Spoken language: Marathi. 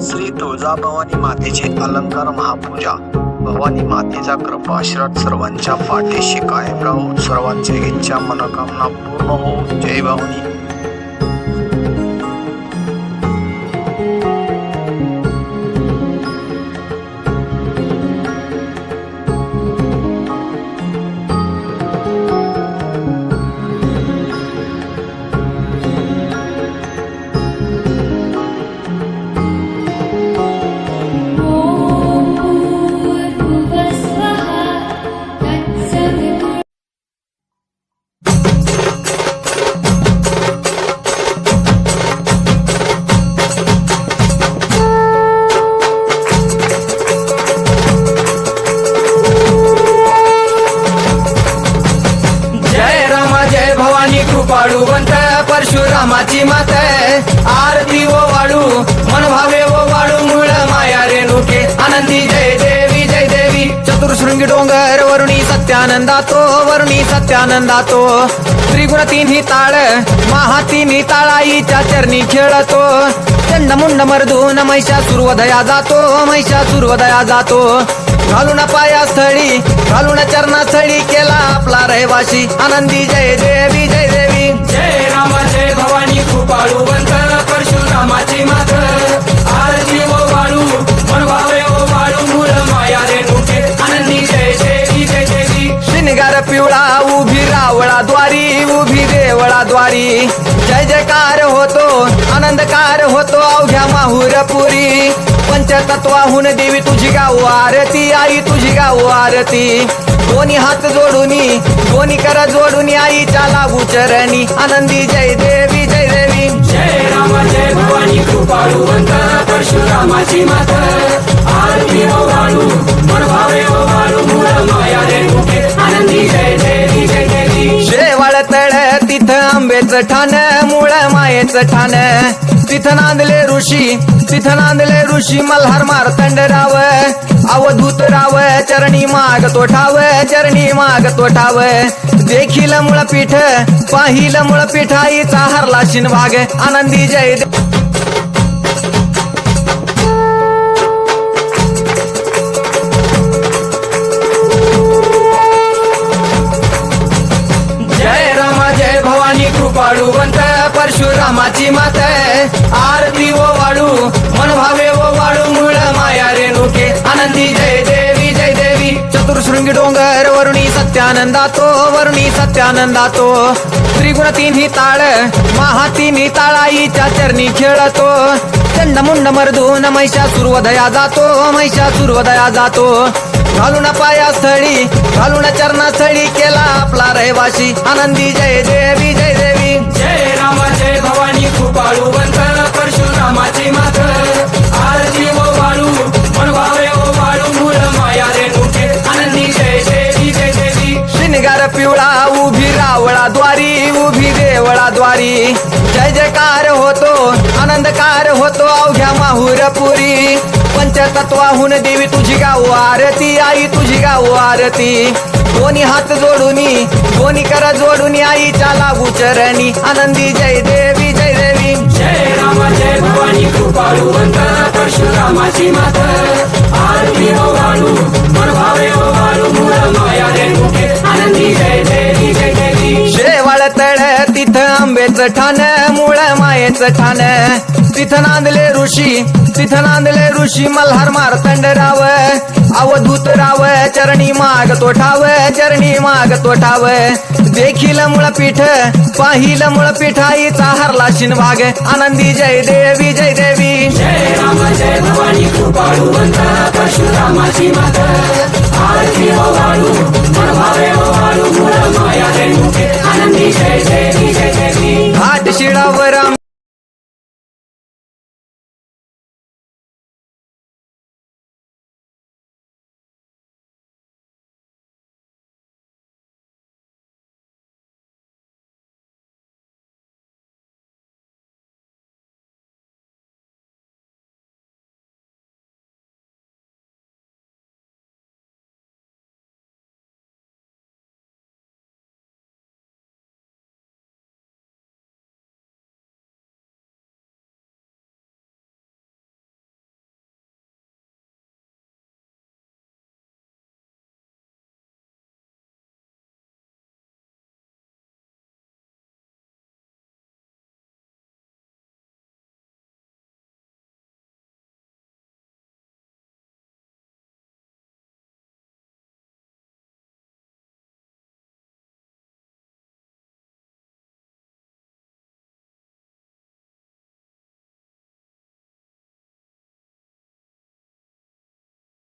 श्री तुळजाभवानी मातेचे अलंकार महापूजा। भवानी मातेचा कृपा आशीर्वाद सर्वांच्या पाठीशी कायम राहो, सर्वांच्या इच्छा मनोकामना पूर्ण हो। जय भवानी। कृपाळुवंत परशुरामाची माता आरती ओ वाळू मन भावे ओ वाळू मूळ माया रेणुके आनंदी जय देवी जय देवी। चतुर्शृंगी डोंगर वरुणी सत्यानंदातो त्रिगुण तिन्ही ताळ महा तिन्ही ताळाईच्या चरणी खेळतो। चंडमुंड मर्दून महिषासुरवधया जातो घालून पायास्थळी घालून चरणास्थळी केला आपला रहिवाशी आनंदी जय देवी जय देवी। जय राम जय भवानी कृपाळुवंत परशुरामाची मात आरती ओ वाळू मन भावे ओ वाळू मूळ माया रेणुके आनंदी जय देवी जय देवी। श्रीनिगार पिवळा उभी रावळाद्वारी उभी देवळाद्वारी जय जयकार होतो आनंदकार होतो अवघ्या माहुरपुरी। पंचतत्वाहून देवी तुझी गाऊ आरती आई तुझी गाऊ आरती। दोन्ही हात जोडूनी दोन्ही कर जोडूनी आईच्या लागू चरणी आनंदी जय देवी जय देवी। जय राम जय भवानी कृपाळुवंत परशुरामाची मात आरती ओ वाळू मन भावे ओ वाळू मूळ माया रेणुके आनंदी जय देवी जय देवी। शेवाळ तळ तिथं आंबेच ठाण मूळ मायेच ठाण तिथं नांदले ऋषी मल्हार मार्तंड राव अवधूत राव चरणी माग तो ठाव देखील मुळपीठ पाहिल मुळपीठ आईचा हरला शिनभाग आनंदी जय कृपाळुवंत परशुरामाची मात आरती ओ वाळू मन भावे ओ वाळू मूळ माया रेणुके आनंदी जय देवी जय देवी। चतुर्शृंगी डोंगर वरुणी सत्यानंदातो त्रिगुण तिन्ही ताळ महा तिन्ही ताळाईच्या चरणी खेळतो। चंडमुंड मर्दून महिषासुरवधया जातो घालून पायास्थळी घालून चरणास्थळी केला आपला रहिवाशी आनंदी जय देवी जय देवी। जय राम जय भवानी कृपाळुवंत परशुरामाची मात आरती ओ वाळू मन भावे ओ वाळू मूळ माया रेणुके आनंदी जय देवी जय देवी। श्रीनिगार पिवळा उभी रावळाद्वारी उभी देवळाद्वारी जय जयकार होतो आनंदकार होतो अवघ्या माहुरपुरी। पंचतत्वाहून देवी तुझी गाऊ आरती आई तुझी गाऊ आरती। दोन्ही हात जोडूनी दोन्ही कर जोडूनी आईच्या लागू चरणी आनंदी जय देवी जय देवी। जय राम जय भवानी कृपाळुवंत परशुरामाची मात आरती ओ वाळू मन भावे ओ वाळू मूळ माया रेणुके आनंदी जय देवी जय देवी। शेवाळ तळ तिथं आंबेच ठाण मूळ मायेच ठाण तिथं नांदले ऋषी मल्हार मार्तंड राव अवधूत राव चरणी माग तो ठाव देखील मुळपीठ पाहिल मुळपीठ आईचा हरला शिनभाग आनंदी जय देवी जय देवी। जय राम जय भवानी कृपाळुवंत परशुरामाची मात आरती ओ वाळू मन भावे ओ वाळू मूळ माया रेणुके आनंदी जय देवी जय देवी। घाट शिळावर